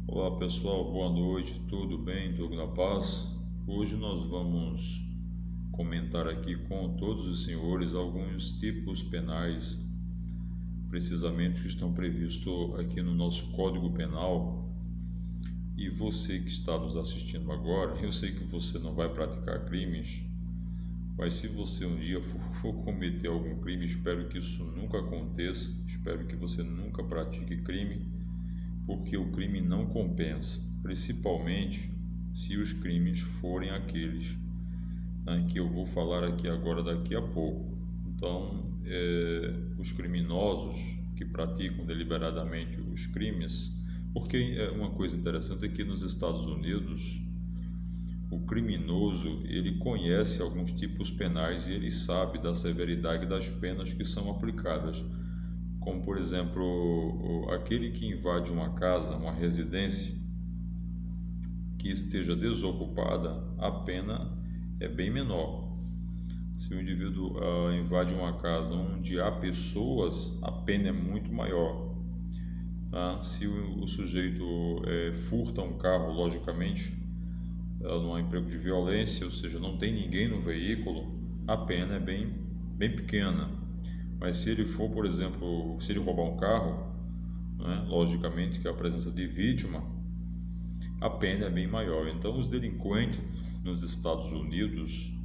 Olá pessoal, boa noite, tudo bem? Tudo na paz? Hoje nós vamos comentar aqui com todos os senhores alguns tipos penais, precisamente que estão previstos aqui no nosso Código Penal. E você que está nos assistindo agora, eu sei que você não vai praticar crimes, mas se você um dia for cometer algum crime, espero que isso nunca aconteça, espero que você nunca pratique crime, porque o crime não compensa, principalmente se os crimes forem aqueles, né, que eu vou falar aqui agora daqui a pouco. Então, os criminosos que praticam deliberadamente os crimes, porque uma coisa interessante é que nos Estados Unidos o criminoso ele conhece alguns tipos penais e ele sabe da severidade das penas que são aplicadas. Como, por exemplo, aquele que invade uma casa, uma residência, que esteja desocupada, a pena é bem menor. Se o indivíduo invade uma casa onde há pessoas, a pena é muito maior. Tá? Se o sujeito furta um carro, logicamente, não há emprego de violência, ou seja, não tem ninguém no veículo, a pena é bem pequena. Mas se ele for, por exemplo, se ele roubar um carro, né, logicamente que a presença de vítima, a pena é bem maior. Então, os delinquentes nos Estados Unidos,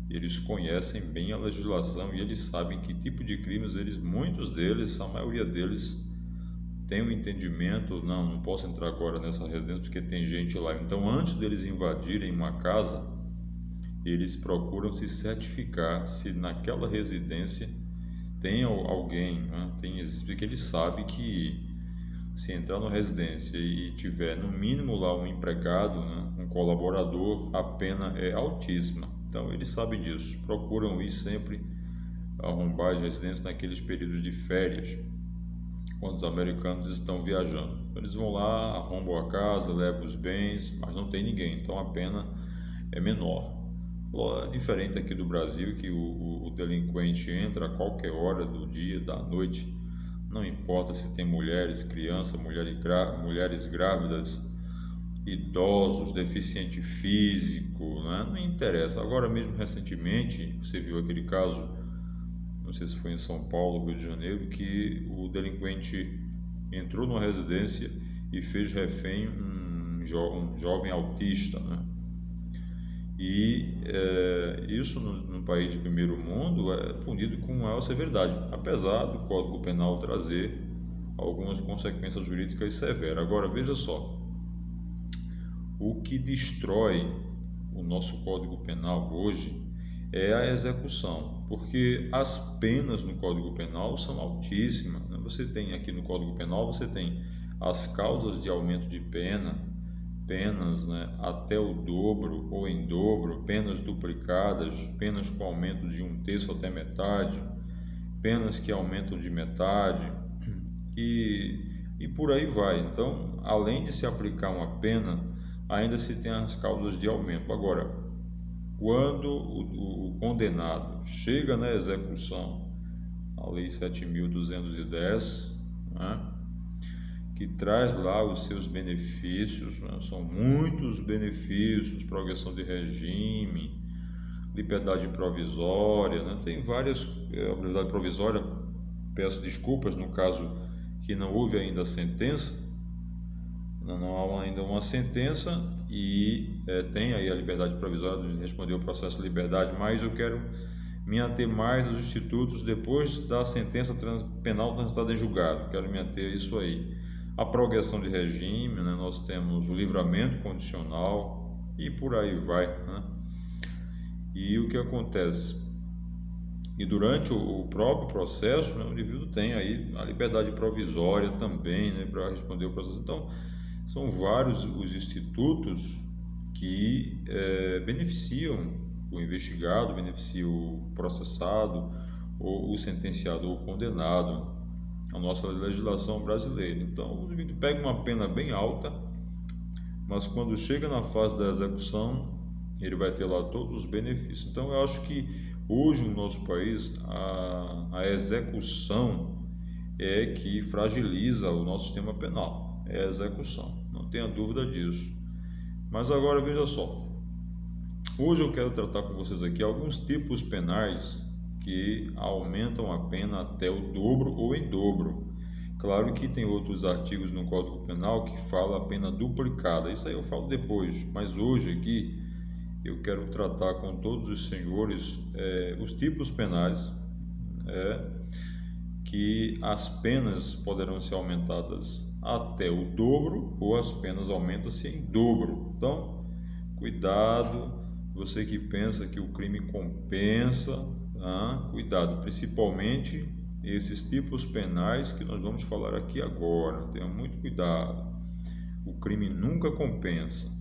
eles conhecem bem a legislação e eles sabem que tipo de crimes muitos deles, a maioria deles, tem um entendimento. Não posso entrar agora nessa residência porque tem gente lá. Então, antes deles invadirem uma casa, eles procuram se certificar se naquela residência tem alguém, né? Porque ele sabe que se entrar na residência e tiver no mínimo lá um empregado, né, um colaborador, a pena é altíssima. Então eles sabem disso, procuram ir sempre arrombar as residências naqueles períodos de férias, quando os americanos estão viajando. Eles vão lá, arrombam a casa, levam os bens, mas não tem ninguém, então a pena é menor. É diferente aqui do Brasil, que o delinquente entra a qualquer hora do dia, da noite, não importa se tem mulheres, crianças, mulheres grávidas, idosos, deficiente físico, né? Não interessa. Agora mesmo, recentemente, você viu aquele caso, não sei se foi em São Paulo, Rio de Janeiro, que o delinquente entrou numa residência e fez refém um jovem autista, né? E isso no país de primeiro mundo é punido com maior severidade, apesar do Código Penal trazer algumas consequências jurídicas severas. Agora veja só, o que destrói o nosso Código Penal hoje é a execução, porque as penas no Código Penal são altíssimas, né? Você tem aqui no Código Penal, você tem as causas de aumento de penas, né, até o dobro ou em dobro, penas duplicadas, penas com aumento de 1/3 até metade, penas que aumentam de metade e por aí vai. Então, além de se aplicar uma pena, ainda se tem as causas de aumento. Agora, quando o condenado chega na execução, a Lei 7.210, né, que traz lá os seus benefícios, né? São muitos benefícios, progressão de regime, liberdade provisória, né? Tem várias, liberdade provisória, peço desculpas no caso que não houve ainda a sentença, não há ainda uma sentença e tem aí a liberdade provisória de responder o processo de liberdade, mas eu quero me ater mais aos institutos depois da sentença penal transitada em julgado, quero me ater a isso aí. A progressão de regime, né? Nós temos o livramento condicional e por aí vai, né? E o que acontece? E durante o próprio processo, né, o indivíduo tem aí a liberdade provisória também, né, para responder o processo. Então, são vários os institutos que beneficiam o investigado, beneficiam o processado, ou o sentenciado ou o condenado, a nossa legislação brasileira. Então, o indivíduo pega uma pena bem alta, mas quando chega na fase da execução, ele vai ter lá todos os benefícios. Então, eu acho que hoje no nosso país a execução é que fragiliza o nosso sistema penal. é a execução, não tenha dúvida disso. Mas agora veja só, hoje eu quero tratar com vocês aqui alguns tipos penais que aumentam a pena até o dobro ou em dobro. Claro que tem outros artigos no Código Penal que fala a pena duplicada, isso aí eu falo depois, mas hoje aqui eu quero tratar com todos os senhores os tipos penais que as penas poderão ser aumentadas até o dobro ou as penas aumentam-se em dobro. Então, cuidado, você que pensa que o crime compensa, tá? Cuidado, principalmente esses tipos penais que nós vamos falar aqui agora. Tenha muito cuidado, o crime nunca compensa.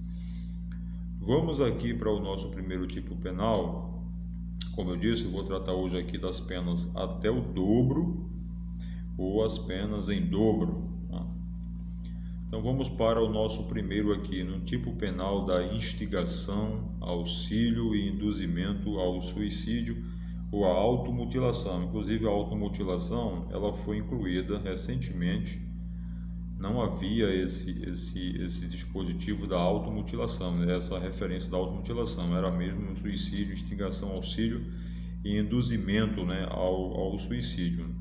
Vamos aqui para o nosso primeiro tipo penal. Como eu disse, eu vou tratar hoje aqui das penas até o dobro ou as penas em dobro. Então vamos para o nosso primeiro aqui, no tipo penal da instigação, auxílio e induzimento ao suicídio ou à automutilação. Inclusive a automutilação ela foi incluída recentemente. Não havia esse dispositivo da automutilação, essa referência da automutilação, era mesmo o suicídio, instigação, auxílio e induzimento, ao suicídio.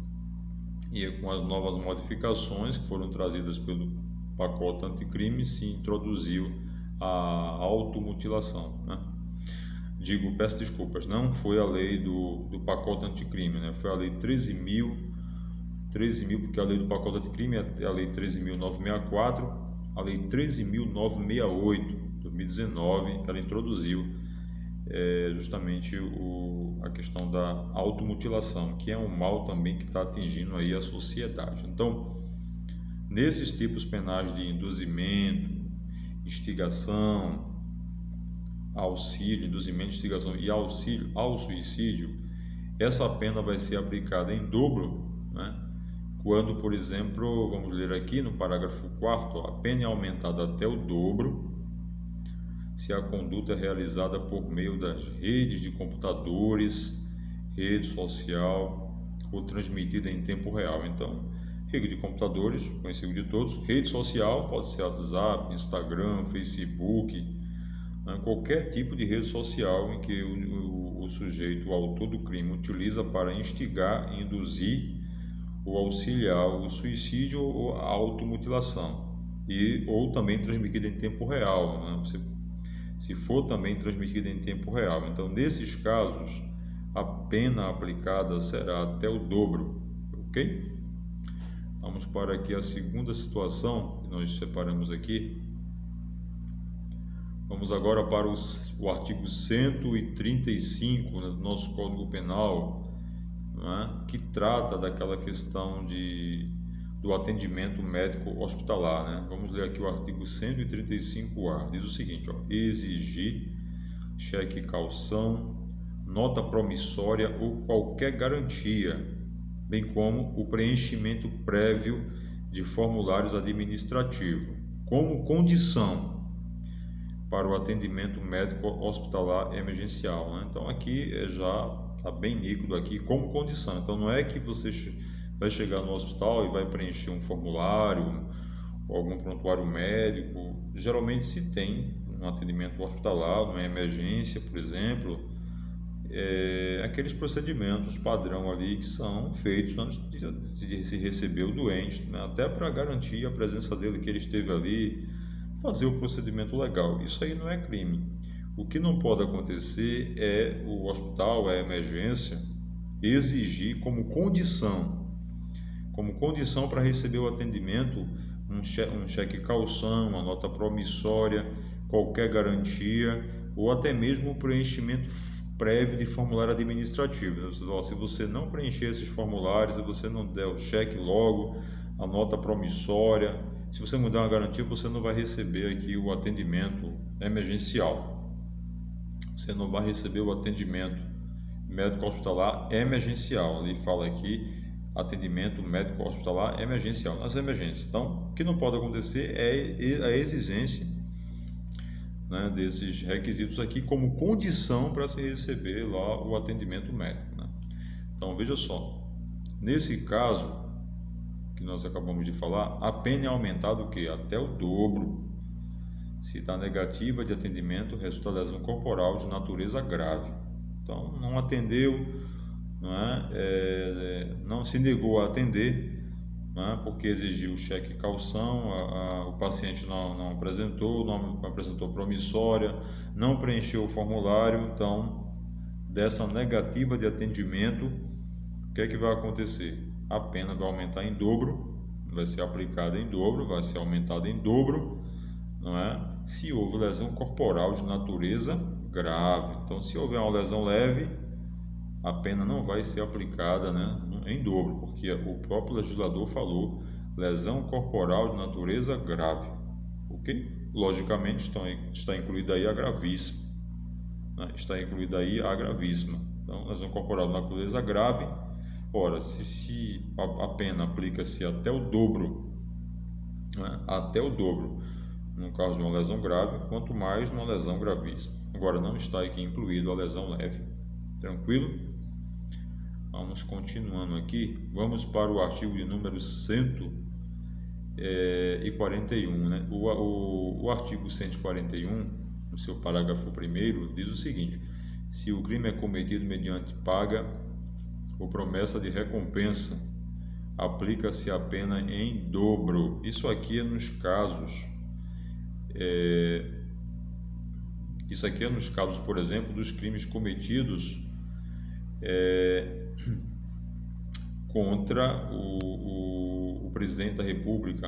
E com as novas modificações que foram trazidas pelo pacote anticrime, se introduziu a automutilação. Peço desculpas, não foi a lei do pacote anticrime, foi a lei 13.000, porque a lei do pacote anticrime é a lei 13.964, a lei 13.968, 2019, ela introduziu justamente a questão da automutilação, que é um mal também que está atingindo aí a sociedade. Então, nesses tipos penais de induzimento, instigação, auxílio, induzimento, instigação e auxílio ao suicídio, essa pena vai ser aplicada em dobro, quando, por exemplo, vamos ler aqui no parágrafo 4º, a pena é aumentada até o dobro se a conduta é realizada por meio das redes de computadores, rede social ou transmitida em tempo real. Então, rede de computadores, conhecido de todos, rede social, pode ser WhatsApp, Instagram, Facebook, qualquer tipo de rede social em que o sujeito, o autor do crime, utiliza para instigar, induzir ou auxiliar o suicídio ou a automutilação, ou também transmitida em tempo real, se for também transmitida em tempo real. Então, nesses casos, a pena aplicada será até o dobro, ok? Vamos para aqui a segunda situação que nós separamos aqui. Vamos agora para o artigo 135 do nosso Código Penal, que trata daquela questão do atendimento médico hospitalar. Vamos ler aqui o artigo 135A. Diz o seguinte: exigir cheque calção, nota promissória ou qualquer garantia, bem como o preenchimento prévio de formulários administrativos, como condição para o atendimento médico hospitalar emergencial. Então aqui já está bem nítido aqui como condição. Então não é que você vai chegar no hospital e vai preencher um formulário ou algum prontuário médico. Geralmente se tem um atendimento hospitalar, uma emergência, por exemplo, aqueles procedimentos padrão ali que são feitos antes de se receber o doente, até para garantir a presença dele, que ele esteve ali, fazer o procedimento legal. Isso aí não é crime. O que não pode acontecer é o hospital, a emergência, exigir como condição para receber o atendimento um cheque calção, uma nota promissória, qualquer garantia ou até mesmo o preenchimento prévio de formulário administrativo. Se você não preencher esses formulários, se você não der o cheque logo, a nota promissória, se você não der uma garantia, você não vai receber aqui o atendimento emergencial. Você não vai receber o atendimento médico hospitalar emergencial. Ali fala aqui atendimento médico hospitalar emergencial, nas emergências. Então, o que não pode acontecer é a exigência desses requisitos aqui como condição para se receber lá o atendimento médico. Então, veja só, nesse caso, o que nós acabamos de falar, a pena é aumentada o quê? Até o dobro. Se está negativa de atendimento, resulta lesão corporal de natureza grave. Então, não atendeu, não se negou a atender, porque exigiu cheque e calção, o paciente não apresentou promissória, não preencheu o formulário. Então, dessa negativa de atendimento, o que é que vai acontecer? A pena vai aumentar em dobro, vai ser aplicada em dobro, vai ser aumentada em dobro, se houve lesão corporal de natureza grave. Então, se houver uma lesão leve, a pena não vai ser aplicada, em dobro, porque o próprio legislador falou lesão corporal de natureza grave, ok? Logicamente está incluída aí a gravíssima, está incluída aí a gravíssima. Então, lesão corporal de natureza grave. Ora, se a pena aplica-se até o dobro, até o dobro no caso de uma lesão grave, quanto mais numa lesão gravíssima. Agora, não está aqui incluído a lesão leve. Tranquilo? Vamos continuando aqui. Vamos para o artigo de número 141. O artigo 141, no seu parágrafo 1º, diz o seguinte: se o crime é cometido mediante paga ou promessa de recompensa, aplica-se a pena em dobro. Isso aqui é nos casos, por exemplo, dos crimes cometidos contra o presidente da República,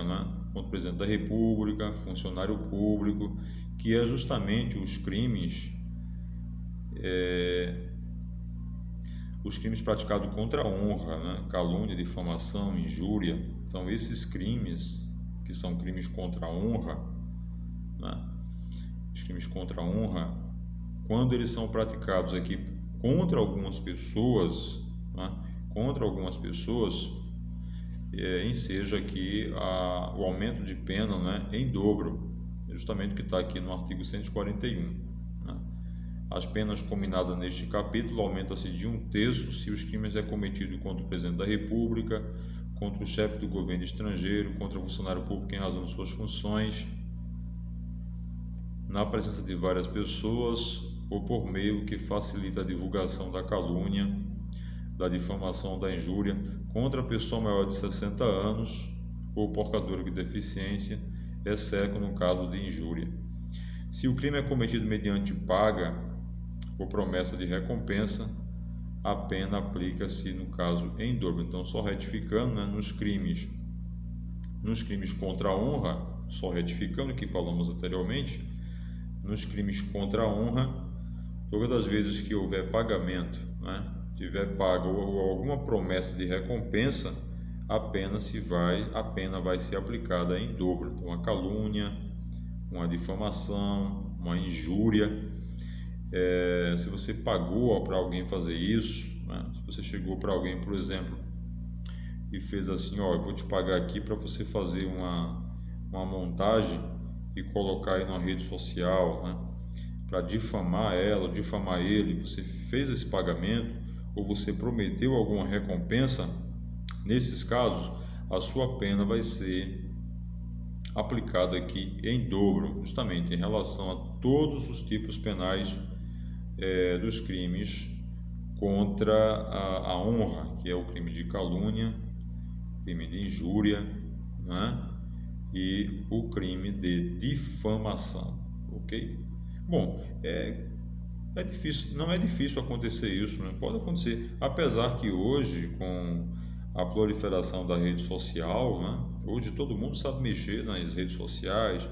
contra o presidente da República, funcionário público, que é justamente os crimes praticados contra a honra, calúnia, difamação, injúria. Então, esses crimes, que são crimes contra a honra, os crimes contra a honra, quando eles são praticados aqui contra algumas pessoas, enseja aqui o aumento de pena, em dobro, justamente o que está aqui no artigo 141. As penas combinadas neste capítulo aumentam-se de 1/3 se os crimes é cometido contra o presidente da República, contra o chefe do governo estrangeiro, contra o funcionário público em razão de suas funções, na presença de várias pessoas ou por meio que facilita a divulgação da calúnia, da difamação, da injúria contra a pessoa maior de 60 anos ou portadora de deficiência, exceto no caso de injúria. Se o crime é cometido mediante paga ou promessa de recompensa, a pena aplica-se, no caso, em dobro. Então, só retificando, nos crimes contra a honra, só retificando o que falamos anteriormente, nos crimes contra a honra, todas as vezes que houver pagamento, tiver pago ou alguma promessa de recompensa, a pena vai ser aplicada em dobro. Então, uma calúnia, uma difamação, uma injúria, se você pagou para alguém fazer isso, se você chegou para alguém, por exemplo, e fez assim: eu vou te pagar aqui para você fazer uma montagem e colocar aí na rede social, para difamar ela, difamar ele, você fez esse pagamento ou você prometeu alguma recompensa, nesses casos a sua pena vai ser aplicada aqui em dobro, justamente em relação a todos os tipos penais dos crimes contra a honra, que é o crime de calúnia, crime de injúria, e o crime de difamação, ok? Bom, não é difícil acontecer isso, pode acontecer, apesar que hoje, com a proliferação da rede social, hoje todo mundo sabe mexer nas redes sociais,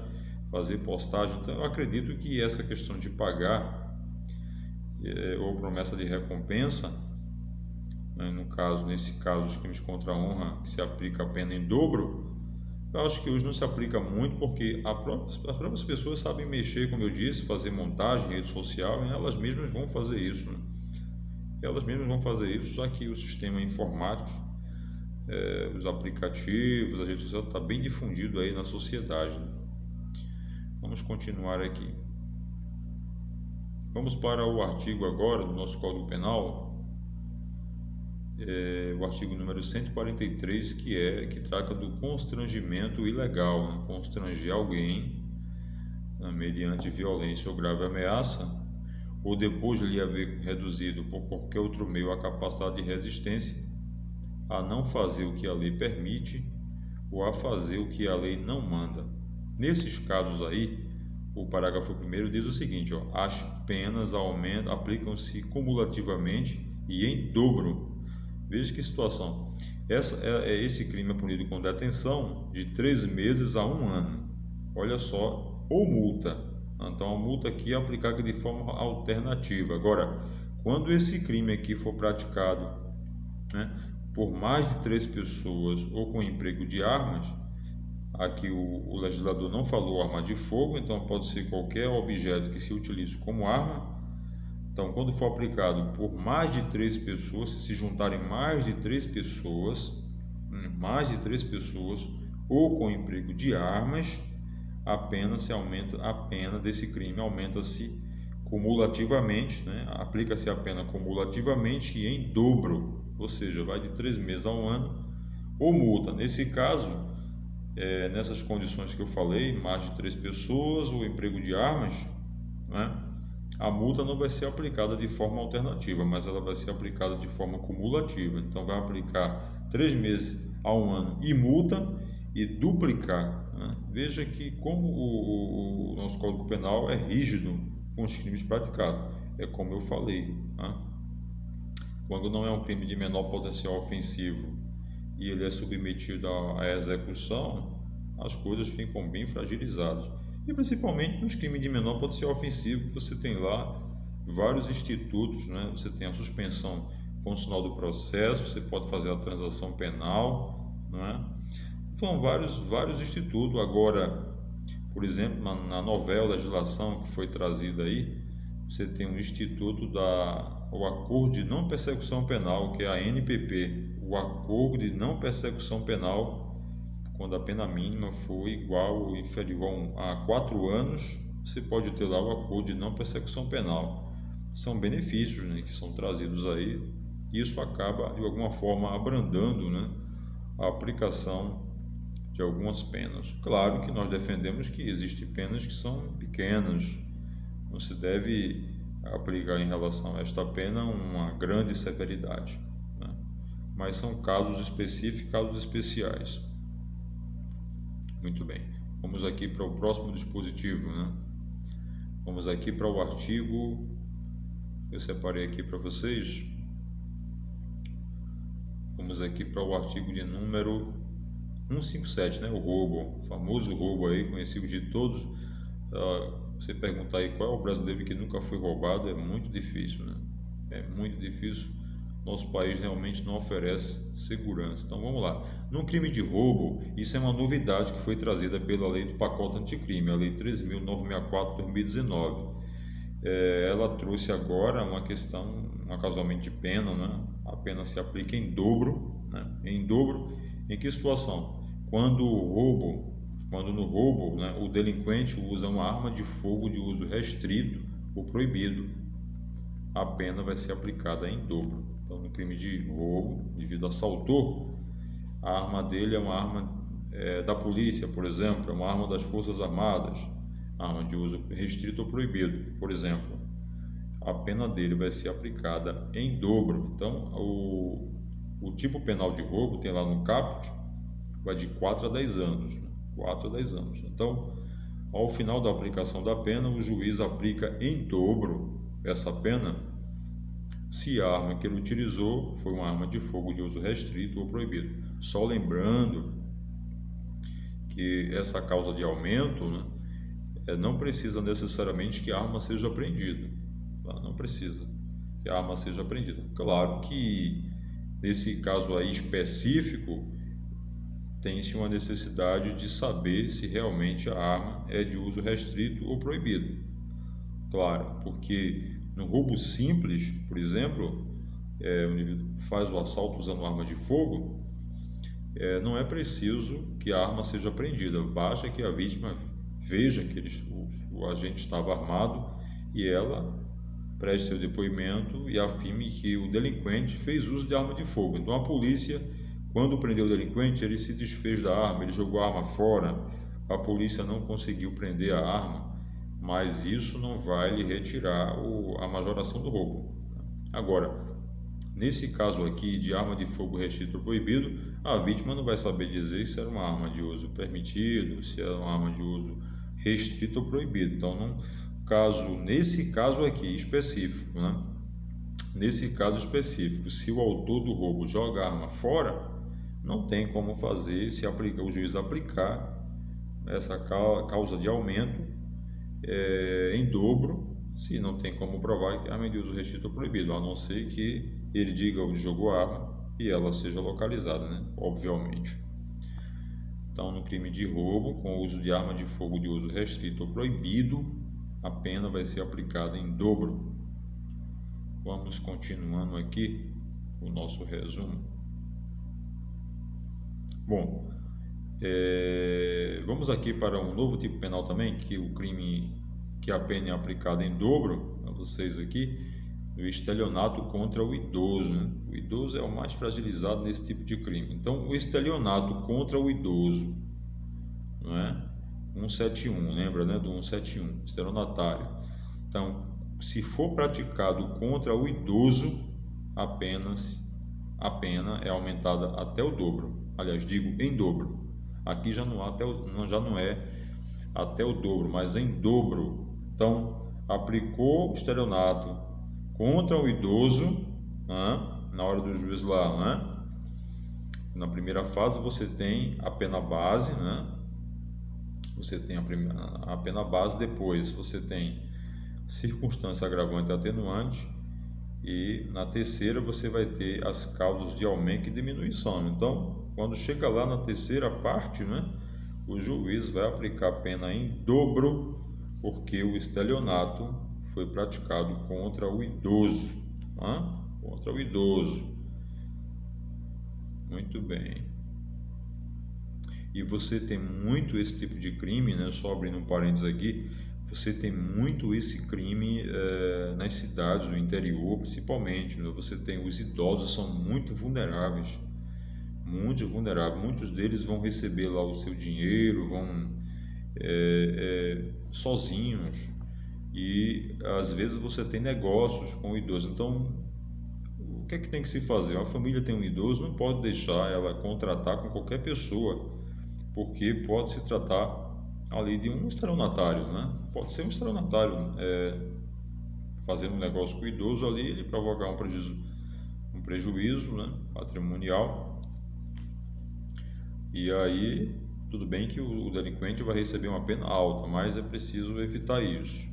fazer postagem. Então, eu acredito que essa questão de pagar ou promessa de recompensa, nesse caso, os crimes contra a honra, que se aplica a pena em dobro, eu acho que hoje não se aplica muito, porque as próprias pessoas sabem mexer, como eu disse, fazer montagem em rede social, e elas mesmas vão fazer isso. Elas mesmas vão fazer isso, já que o sistema informático, os aplicativos, a rede social está bem difundido aí na sociedade. Vamos continuar aqui. Vamos para o artigo agora do nosso Código Penal, o artigo número 143, que trata do constrangimento ilegal, né? Constranger alguém, né, mediante violência ou grave ameaça, ou depois de lhe haver reduzido por qualquer outro meio a capacidade de resistência, a não fazer o que a lei permite ou a fazer o que a lei não manda. Nesses casos aí, o parágrafo 1º diz o seguinte, ó, as penas aplicam-se cumulativamente e em dobro. Veja que situação. Esse crime é punido com detenção de 3 meses a 1 ano. Olha só, ou multa. Então a multa aqui é aplicada de forma alternativa. Agora, quando esse crime aqui for praticado, né, por mais de 3 pessoas ou com emprego de armas, aqui o legislador não falou arma de fogo, então pode ser qualquer objeto que se utilize como arma. Então, quando for aplicado por mais de 3 pessoas, se juntarem mais de 3 pessoas, ou com emprego de armas, a pena desse crime aumenta-se cumulativamente, né? Aplica-se a pena cumulativamente e em dobro, ou seja, vai de 3 meses a 1 ano, ou multa. Nesse caso, nessas condições que eu falei, mais de 3 pessoas ou emprego de armas, né? A multa não vai ser aplicada de forma alternativa, mas ela vai ser aplicada de forma cumulativa. Então vai aplicar 3 meses a 1 ano e multa e duplicar, né? Veja que como o nosso Código Penal é rígido com os crimes praticados. É como eu falei, né? Quando não é um crime de menor potencial ofensivo e ele é submetido à execução, as coisas ficam bem fragilizadas. E principalmente nos crimes de menor potencial ofensivo, você tem lá vários institutos, né? Você tem a suspensão condicional do processo, você pode fazer a transação penal, não é? São vários institutos. Agora, por exemplo, na novela legislação que foi trazida aí, você tem um instituto o Acordo de Não Persecução Penal, que é a ANPP, o Acordo de Não Persecução Penal, quando a pena mínima for igual ou inferior a 4 anos, você pode ter lá o Acordo de Não Persecução Penal. São benefícios, né, que são trazidos aí, e isso acaba, de alguma forma, abrandando, né, a aplicação de algumas penas. Claro que nós defendemos que existem penas que são pequenas, não se deve aplicar em relação a esta pena uma grande severidade, né? Mas são casos específicos, casos especiais. Muito bem, vamos aqui para o próximo dispositivo, né? Vamos aqui para o artigo, eu separei aqui para vocês. Vamos aqui para o artigo de número 157, né? O roubo, o famoso roubo aí, conhecido de todos. Você perguntar aí qual é o brasileiro que nunca foi roubado, é muito difícil, né? É muito difícil. Nosso país realmente não oferece segurança. Então vamos lá. No crime de roubo, isso é uma novidade que foi trazida pela lei do pacote anticrime, a lei 13.964/2019. Ela trouxe agora uma questão, casualmente de pena, né? A pena se aplica em dobro, né? Em dobro, em que situação? Quando no roubo, né, o delinquente usa uma arma de fogo de uso restrito ou proibido, a pena vai ser aplicada em dobro. Então, no crime de roubo, devido assaltou, a arma dele é uma arma da polícia, por exemplo, é uma arma das Forças Armadas, arma de uso restrito ou proibido, por exemplo, a pena dele vai ser aplicada em dobro. Então, o tipo penal de roubo tem lá no caput, vai de 4 a 10 anos. 4 a 10 anos. Então, ao final da aplicação da pena, o juiz aplica em dobro essa pena se a arma que ele utilizou foi uma arma de fogo de uso restrito ou proibido. Só lembrando que essa causa de aumento, né, não precisa necessariamente que a arma seja apreendida. Tá? Não precisa que a arma seja apreendida. Claro que nesse caso aí específico, tem-se uma necessidade de saber se realmente a arma é de uso restrito ou proibido. Claro, porque no roubo simples, por exemplo, o indivíduo faz o assalto usando arma de fogo, não é preciso que a arma seja apreendida, basta que a vítima veja que o agente estava armado e ela preste seu depoimento e afirme que o delinquente fez uso de arma de fogo. Então a polícia, quando prendeu o delinquente, ele se desfez da arma, ele jogou a arma fora, a polícia não conseguiu prender a arma, mas isso não vai lhe retirar a majoração do roubo. Agora, nesse caso aqui de arma de fogo restrito ou proibido, a vítima não vai saber dizer se era uma arma de uso permitido, se era uma arma de uso restrito ou proibido. Então, nesse caso aqui específico, né? Nesse caso específico, se o autor do roubo joga a arma fora, não tem como fazer, se aplicar, o juiz aplicar essa causa de aumento em dobro, se não tem como provar que a arma de uso restrito ou proibido, a não ser que ele diga onde jogou a arma e ela seja localizada, né? Obviamente. Então, no crime de roubo com o uso de arma de fogo de uso restrito ou proibido, a pena vai ser aplicada em dobro. Vamos continuando aqui o nosso resumo. Bom, vamos aqui para um novo tipo penal também, que o crime que a pena é aplicada em dobro, para vocês aqui, o estelionato contra o idoso, né? O idoso é o mais fragilizado nesse tipo de crime. Então, o estelionato contra o idoso, não é? 171, lembra, né, do 171, estelionatário. Então, se for praticado contra o idoso, a pena é aumentada até o dobro. Aliás, digo em dobro. Aqui já não é até o dobro, mas em dobro. Então, aplicou o estelionato contra o idoso, né, na hora do juiz lá, né? Na primeira fase você tem a pena base, né? Você tem a pena base, depois você tem circunstância agravante e atenuante, e na terceira você vai ter as causas de aumento e diminuição. Então, quando chega lá na terceira parte, né, o juiz vai aplicar a pena em dobro, porque o estelionato foi praticado contra o idoso, né? Contra o idoso. Muito bem. E você tem muito esse tipo de crime, né? Só abrindo um parênteses aqui, você tem muito esse crime nas cidades do interior, principalmente, né? Você tem os idosos, são muito vulneráveis, muitos deles vão receber lá o seu dinheiro, vão sozinhos, e às vezes você tem negócios com o idoso. Então, o que é que tem que se fazer? Uma família tem um idoso, não pode deixar ela contratar com qualquer pessoa, porque pode se tratar ali de um estelionatário, né? Pode ser um estelionatário fazendo um negócio com o idoso ali, ele provocar um prejuízo, né, patrimonial, e aí tudo bem que o delinquente vai receber uma pena alta, mas é preciso evitar isso.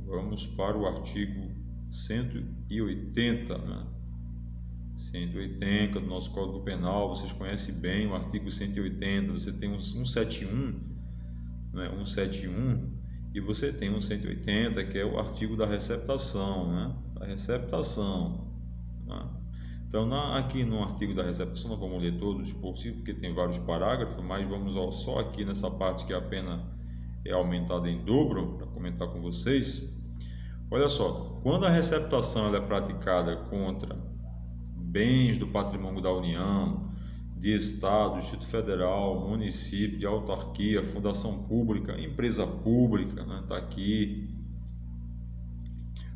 Vamos para o artigo 180, né? 180 do nosso Código Penal, vocês conhecem bem o artigo 180, você tem um 171, né? 171, e você tem um 180, que é o artigo da receptação, né? A receptação, né? Então, aqui no artigo da receptação, não vamos ler todos por si, porque tem vários parágrafos, mas vamos só aqui nessa parte que a pena é aumentada em dobro, para comentar com vocês. Olha só, quando a receptação ela é praticada contra bens do patrimônio da União, de Estado, Distrito Federal, município, de autarquia, fundação pública, empresa pública, né, tá aqui,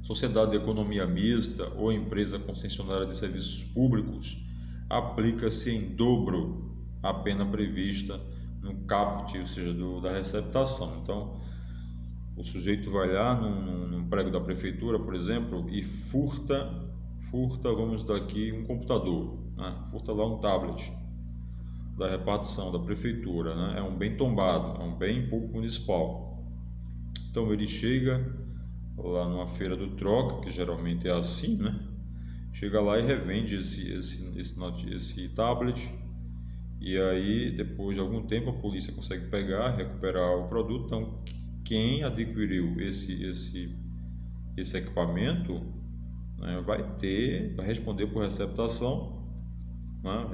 sociedade de economia mista ou empresa concessionária de serviços públicos, aplica-se em dobro a pena prevista no caput, ou seja, da receptação. Então, o sujeito vai lá num prédio da prefeitura, por exemplo, e furta, vamos dar aqui um computador, né? Furta lá um tablet da repartição da prefeitura, né? É um bem tombado, é um bem público municipal. Então ele chega lá numa feira do troca, que geralmente é assim, né? Chega lá e revende esse tablet, e aí depois de algum tempo a polícia consegue recuperar o produto. Então quem adquiriu esse equipamento, né, vai responder por receptação, né,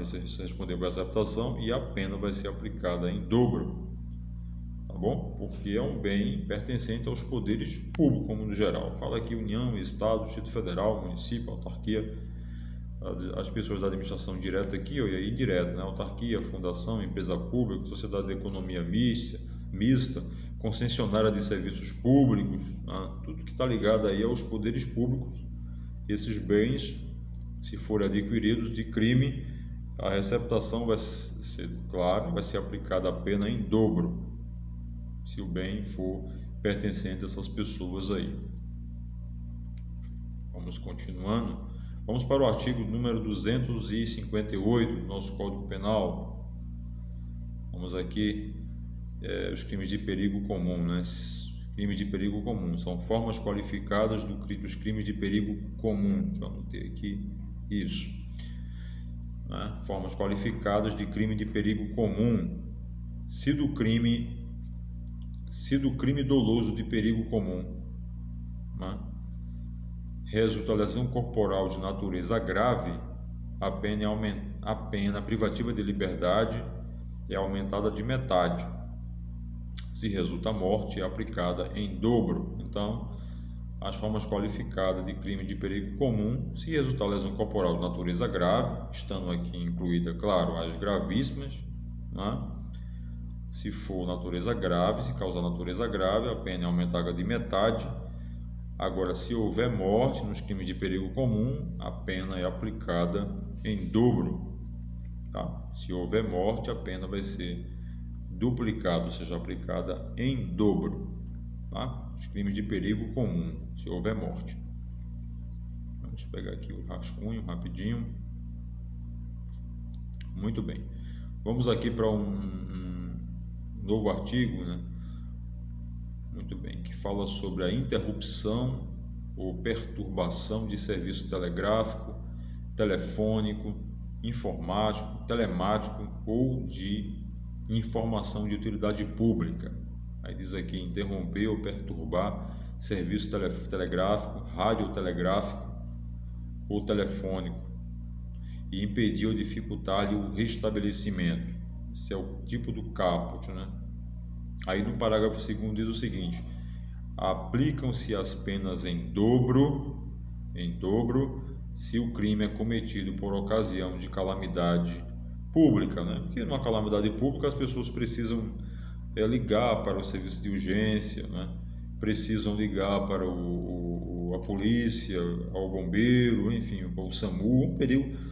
e a pena vai ser aplicada em dobro. Tá bom? Porque é um bem pertencente aos poderes públicos, como no geral. Fala aqui União, Estado, Distrito Federal, município, autarquia, as pessoas da administração direta aqui e indireta, né? Autarquia, fundação, empresa pública, sociedade de economia mista, concessionária de serviços públicos, né? Tudo que está ligado aí aos poderes públicos. Esses bens, se forem adquiridos de crime, a receptação vai ser, claro, vai ser aplicada a pena em dobro, se o bem for pertencente a essas pessoas aí. Vamos continuando. Vamos para o artigo número 258 do nosso Código Penal. Vamos aqui, os crimes de perigo comum, né? Crimes de perigo comum são formas qualificadas dos crimes de perigo comum. Já anotei aqui isso, né? Formas qualificadas de crime de perigo comum, se do crime doloso de perigo comum, né, resulta lesão corporal de natureza grave, a pena privativa de liberdade é aumentada de metade. Se resulta morte, é aplicada em dobro. Então, as formas qualificadas de crime de perigo comum, se resultar lesão corporal de natureza grave, estando aqui incluída, claro, as gravíssimas, né? Se for natureza grave, se causar natureza grave, a pena é aumentada de metade. Agora, se houver morte nos crimes de perigo comum, a pena é aplicada em dobro, tá? Se houver morte, a pena vai ser duplicada, ou seja, aplicada em dobro, tá? Os crimes de perigo comum, se houver morte. Vamos pegar aqui o rascunho rapidinho. Muito bem. Vamos aqui para um novo artigo, né? Muito bem, que fala sobre a interrupção ou perturbação de serviço telegráfico, telefônico, informático, telemático ou de informação de utilidade pública. Aí diz aqui, interromper ou perturbar serviço telegráfico, radiotelegráfico ou telefônico e impedir ou dificultar-lhe o restabelecimento. Esse é o tipo do caput, né? Aí no parágrafo 2º diz o seguinte: aplicam-se as penas em dobro, se o crime é cometido por ocasião de calamidade pública, né? Porque numa calamidade pública as pessoas precisam ligar para o serviço de urgência, né? Precisam ligar para a polícia, ao bombeiro, enfim, o SAMU,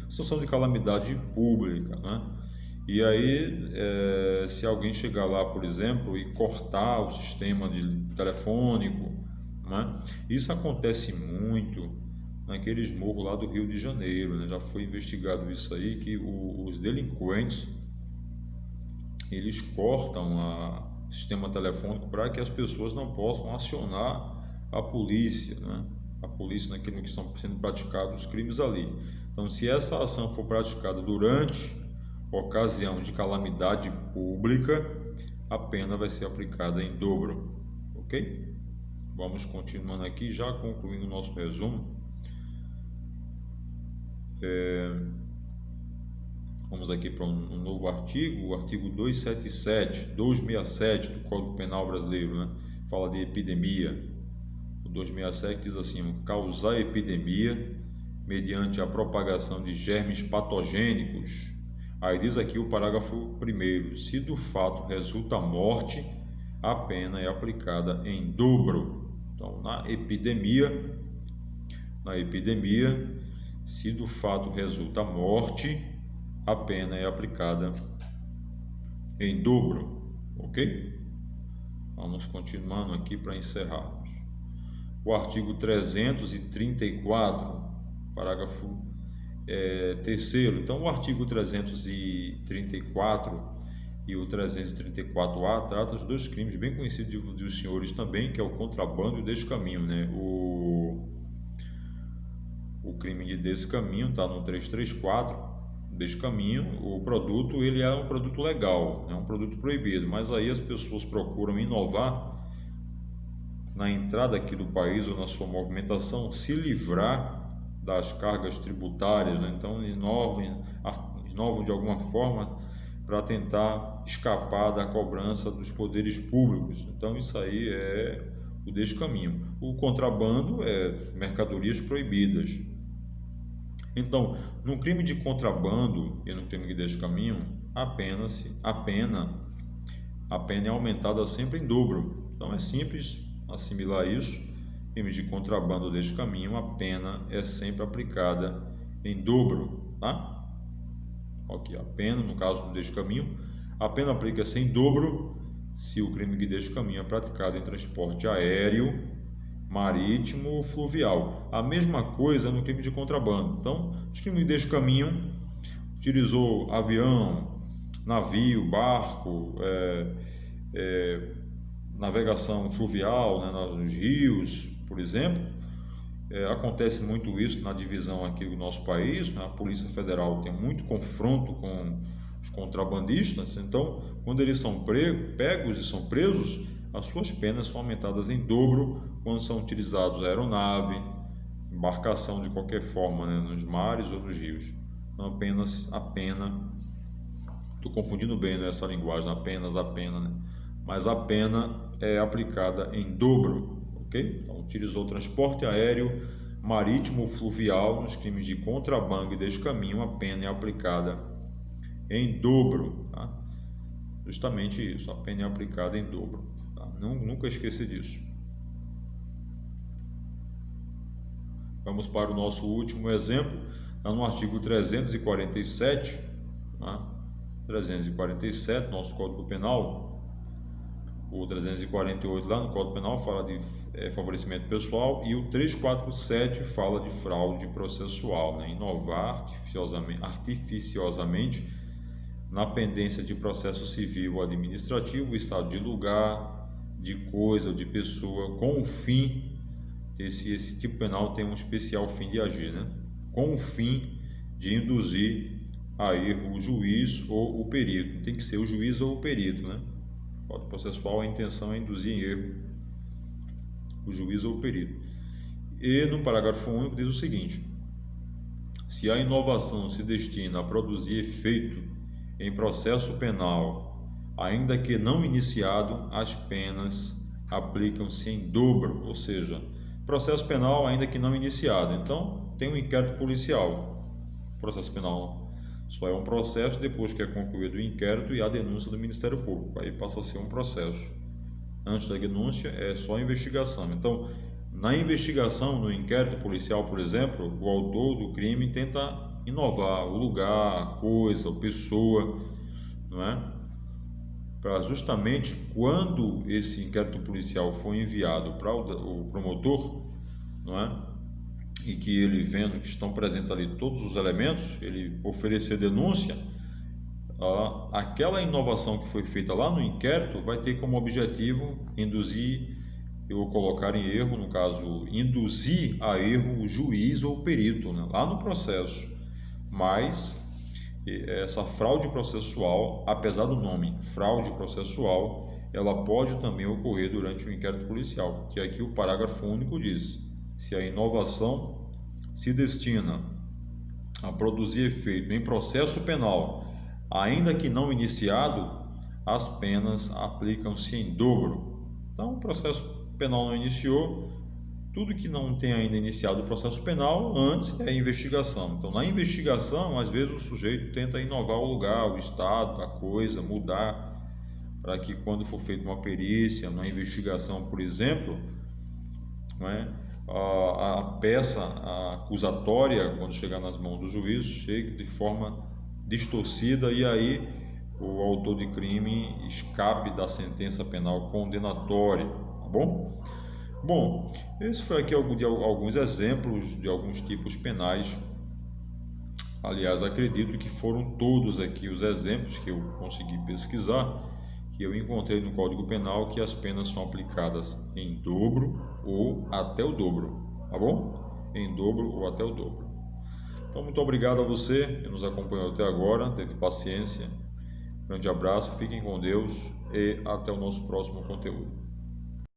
situação de calamidade pública, né? E aí, se alguém chegar lá, por exemplo, e cortar o sistema telefônico, né? Isso acontece muito naqueles morros lá do Rio de Janeiro, né? Já foi investigado isso aí, que os delinquentes, eles cortam o sistema telefônico para que as pessoas não possam acionar a polícia, né? A polícia naquilo que estão sendo praticados os crimes ali. Então, se essa ação for praticada durante ocasião de calamidade pública, a pena vai ser aplicada em dobro, ok? Vamos continuando aqui, já concluindo o nosso resumo. Vamos aqui para um novo artigo, o artigo 267 do Código Penal Brasileiro, né? Fala de epidemia. O 267 diz assim: causar epidemia mediante a propagação de germes patogênicos. Aí diz aqui o parágrafo 1º: se do fato resulta morte, a pena é aplicada em dobro. Então, na epidemia, se do fato resulta morte, a pena é aplicada em dobro, ok? Vamos continuando aqui para encerrarmos. O artigo 334, parágrafo 3º. Então, o artigo 334 e o 334-A tratam dos dois crimes bem conhecidos dos senhores também, que é o contrabando e o descaminho, né? O crime de descaminho está no 334, descaminho. O produto, ele é um produto legal, é um produto proibido, mas aí as pessoas procuram inovar na entrada aqui do país ou na sua movimentação, se livrar das cargas tributárias, né? Então inovam de alguma forma para tentar escapar da cobrança dos poderes públicos. Então isso aí é o descaminho. O contrabando é mercadorias proibidas. Então, no crime de contrabando e no crime de descaminho, a pena é aumentada sempre em dobro. Então é simples assimilar isso. Crimes de contrabando ou descaminho, a pena é sempre aplicada em dobro, tá? Ok, a pena, no caso do descaminho, a pena aplica-se em dobro se o crime de descaminho é praticado em transporte aéreo, marítimo ou fluvial. A mesma coisa no crime de contrabando. Então, o crime de descaminho utilizou avião, navio, barco, navegação fluvial, né, nos rios, por exemplo. Acontece muito isso na divisão aqui do nosso país, né? A Polícia Federal tem muito confronto com os contrabandistas, então quando eles são pegos e são presos, as suas penas são aumentadas em dobro quando são utilizados aeronave, embarcação de qualquer forma, né, nos mares ou nos rios. Não apenas a pena, estou confundindo bem, né, essa linguagem, apenas a pena, né? Mas a pena é aplicada em dobro. Okay? Então, utilizou transporte aéreo, marítimo ou fluvial nos crimes de contrabando e descaminho, a pena é aplicada em dobro. Tá? Justamente isso, a pena é aplicada em dobro. Tá? Nunca esqueça disso. Vamos para o nosso último exemplo, tá no artigo 347, tá? 347, nosso Código Penal. O 348 lá no Código Penal fala de favorecimento pessoal e o 347 fala de fraude processual, né? Inovar artificiosamente na pendência de processo civil ou administrativo, o estado de lugar, de coisa ou de pessoa, com o fim, esse tipo penal tem um especial fim de agir, né? Com o fim de induzir a erro o juiz ou o perito. Tem que ser o juiz ou o perito, né? Fraude processual, a intenção é induzir em erro o juiz ou o perito. E no parágrafo único diz o seguinte: se a inovação se destina a produzir efeito em processo penal, ainda que não iniciado, as penas aplicam-se em dobro, ou seja, processo penal ainda que não iniciado. Então, tem um inquérito policial. Processo penal só é um processo depois que é concluído o inquérito e a denúncia do Ministério Público. Aí passa a ser um processo. Antes da denúncia é só investigação. Então, na investigação, no inquérito policial, por exemplo, o autor do crime tenta inovar o lugar, a coisa, a pessoa, não é? Para justamente quando esse inquérito policial for enviado para o promotor, não é? E que ele vendo que estão presentes ali todos os elementos, ele oferecer denúncia, aquela inovação que foi feita lá no inquérito vai ter como objetivo induzir ou colocar em erro, no caso, induzir a erro o juiz ou o perito, né, lá no processo. Mas essa fraude processual, apesar do nome fraude processual, ela pode também ocorrer durante o inquérito policial, que aqui o parágrafo único diz: se a inovação se destina a produzir efeito em processo penal, ainda que não iniciado, as penas aplicam-se em dobro. Então, o processo penal não iniciou, tudo que não tem ainda iniciado o processo penal, antes é a investigação. Então, na investigação, às vezes o sujeito tenta inovar o lugar, o estado, a coisa, mudar, para que quando for feita uma perícia, uma investigação, por exemplo, não é? A peça acusatória, quando chegar nas mãos do juiz, chegue de forma distorcida e aí o autor de crime escape da sentença penal condenatória, tá bom? Bom, esse foi aqui alguns exemplos de alguns tipos penais. Aliás, acredito que foram todos aqui os exemplos que eu consegui pesquisar, que eu encontrei no Código Penal, que as penas são aplicadas em dobro ou até o dobro, tá bom? Em dobro ou até o dobro. Então, muito obrigado a você que nos acompanhou até agora, teve paciência. Grande abraço, fiquem com Deus e até o nosso próximo conteúdo.